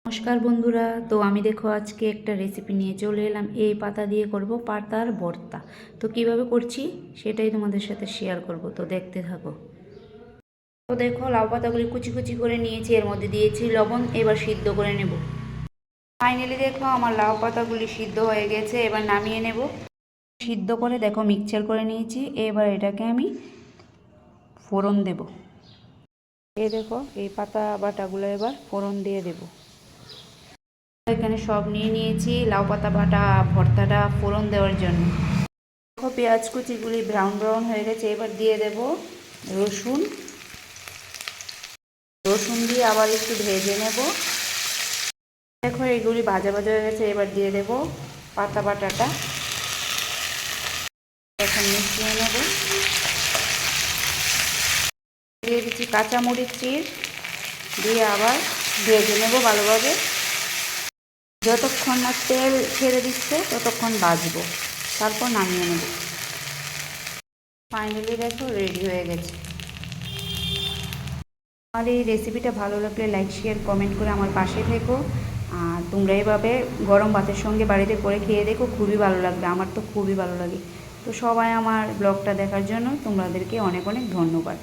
নমস্কার বন্ধুরা, তো আমি দেখো আজকে একটা রেসিপি নিয়ে চলে এলাম। এই পাতা দিয়ে করব পাতার ভর্তা। তো কিভাবে করছি সেটাই তোমাদের সাথে শেয়ার করব, তো দেখতে থাকো। তো দেখো লাউ পাতাগুলি কুচি কুচি করে নিয়েছি, এর মধ্যে দিয়েছি লবণ, এবার সিদ্ধ করে নেব। ফাইনালি দেখো আমার লাউ পাতাগুলি সিদ্ধ হয়ে গেছে, এবার নামিয়ে নেব। সিদ্ধ করে দেখো মিক্সচার করে নিয়েছি, এবার এটাকে আমি ফোড়ন দেব। এই দেখো এই পাতা বাটাগুলো এবার ফোড়ন দিয়ে দেব। এখানে সব নিয়ে নিয়েছি লাউ পাতা বাটা ভর্তাটা ফোড়ন দেওয়ার জন্য। দেখো পেঁয়াজ কুচিগুলি ব্রাউন ব্রাউন হয়ে গেছে, এবার দিয়ে দেব রসুন। রসুন দিয়ে আবার একটু ভেজে নেব। দেখো এগুলি ভাজা ভাজা হয়ে গেছে, এবার দিয়ে দেব পাতা বাটাটা। এখন মিশিয়ে নেব। দিয়ে দিচ্ছি কাঁচামরিচ চির, দিয়ে আবার ভেজে নেব ভালোভাবে। যতক্ষণ না তেল ছেড়ে দিচ্ছে ততক্ষণ ভাজবো, তারপর নামিয়ে নেব। ফাইনালি দেখো রেডি হয়ে গেছে। আমার এই রেসিপিটা ভালো লাগলে লাইক শেয়ার কমেন্ট করে আমার পাশে থেকো। আর তোমরা এইভাবে গরম ভাতের সঙ্গে বাড়িতে করে খেয়ে দেখো, খুবই ভালো লাগবে। আমার তো খুবই ভালো লাগে। তো সবাই আমার ব্লগটা দেখার জন্য তোমাদেরকে অনেক অনেক ধন্যবাদ।